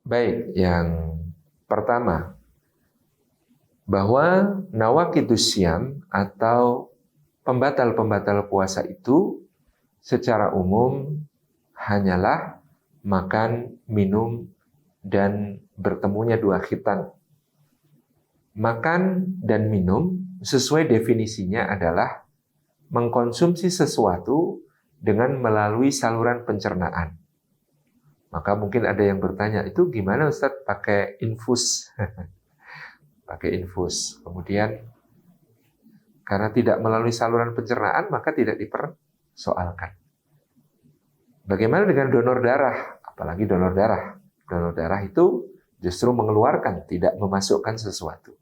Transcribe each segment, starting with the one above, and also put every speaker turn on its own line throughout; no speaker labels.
Baik, yang pertama, bahwa nawaqidus syiyam atau pembatal-pembatal puasa itu secara umum hanyalah makan, minum, dan bertemunya dua khitan. Makan dan minum sesuai definisinya adalah mengkonsumsi sesuatu dengan melalui saluran pencernaan. Maka mungkin ada yang bertanya, itu gimana Ustadz pakai infus? Pakai infus. Kemudian karena tidak melalui saluran pencernaan maka tidak dipersoalkan. Bagaimana dengan donor darah? Apalagi donor darah. Donor darah itu justru mengeluarkan, tidak memasukkan sesuatu.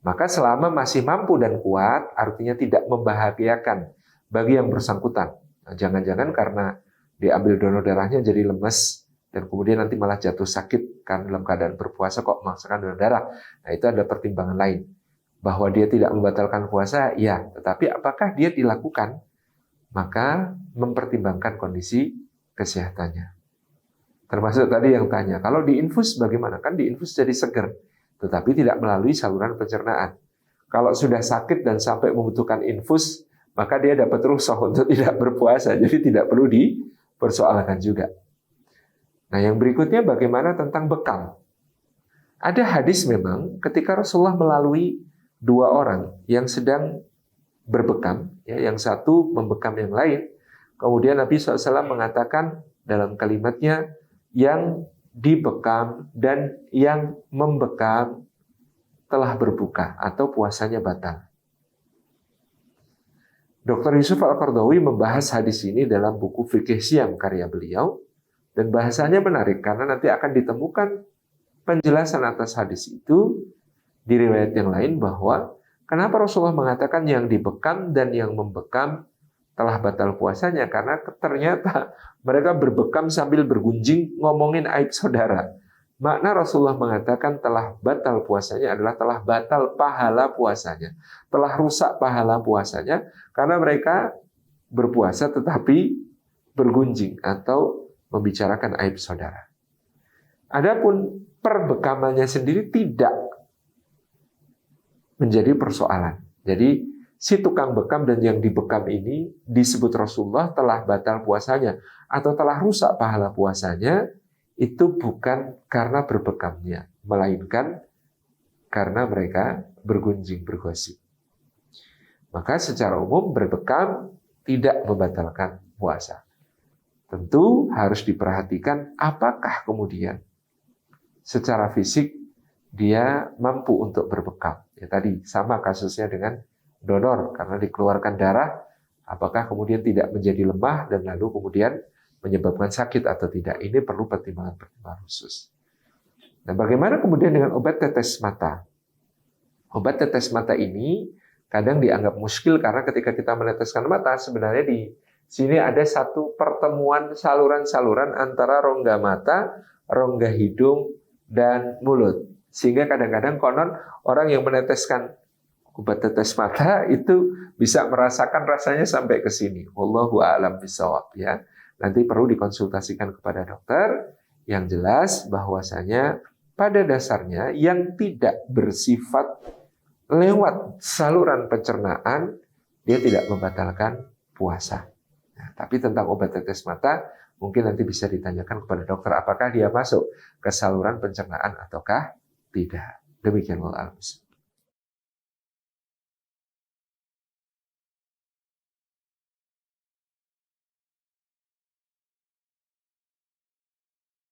Maka selama masih mampu dan kuat, artinya tidak membahagiakan bagi yang bersangkutan. Nah, jangan-jangan karena diambil donor darahnya jadi lemes, dan kemudian nanti malah jatuh sakit karena dalam keadaan berpuasa kok memaksakan donor darah. Nah, itu ada pertimbangan lain. Bahwa dia tidak membatalkan puasa, ya. Tetapi apakah dia dilakukan? Maka mempertimbangkan kondisi kesehatannya. Termasuk tadi yang tanya, kalau diinfus bagaimana? Kan diinfus jadi seger, tetapi tidak melalui saluran pencernaan. Kalau sudah sakit dan sampai membutuhkan infus, maka dia dapat rukhsah untuk tidak berpuasa, jadi tidak perlu dipersoalkan juga. Nah, yang berikutnya bagaimana tentang bekal? Ada hadis memang ketika Rasulullah melalui dua orang yang sedang berbekam, ya, yang satu membekam yang lain, kemudian Nabi SAW mengatakan dalam kalimatnya, yang dibekam dan yang membekam telah berbuka atau puasanya batal. Dr. Yusuf Al-Qaradawi membahas hadis ini dalam buku Fikih Syiyam karya beliau, dan bahasanya menarik karena nanti akan ditemukan penjelasan atas hadis itu di riwayat yang lain bahwa kenapa Rasulullah mengatakan yang dibekam dan yang membekam telah batal puasanya, karena ternyata mereka berbekam sambil bergunjing ngomongin aib saudara. Makna Rasulullah mengatakan telah batal puasanya adalah telah batal pahala puasanya, telah rusak pahala puasanya karena mereka berpuasa tetapi bergunjing atau membicarakan aib saudara. Adapun perbekamannya sendiri tidak menjadi persoalan. Jadi si tukang bekam dan yang dibekam ini disebut Rasulullah telah batal puasanya atau telah rusak pahala puasanya, itu bukan karena berbekamnya, melainkan karena mereka bergunjing, bergosip. Maka secara umum berbekam tidak membatalkan puasa. Tentu harus diperhatikan apakah kemudian secara fisik dia mampu untuk berbekam. Ya tadi sama kasusnya dengan donor, karena dikeluarkan darah, apakah kemudian tidak menjadi lemah dan lalu kemudian menyebabkan sakit atau tidak. Ini perlu pertimbangan-pertimbangan khusus. Nah, bagaimana kemudian dengan obat tetes mata? Obat tetes mata ini kadang dianggap muskil karena ketika kita meneteskan mata, sebenarnya di sini ada satu pertemuan saluran-saluran antara rongga mata, rongga hidung, dan mulut. Sehingga kadang-kadang konon orang yang meneteskan obat tetes mata itu bisa merasakan rasanya sampai ke sini. Wallahu a'lam bishawab, ya. Nanti perlu dikonsultasikan kepada dokter. Yang jelas bahwasanya pada dasarnya yang tidak bersifat lewat saluran pencernaan dia tidak membatalkan puasa. Nah, tapi tentang obat tetes mata mungkin nanti bisa ditanyakan kepada dokter apakah dia masuk ke saluran pencernaan ataukah tidak. Demikian wallahu a'lam.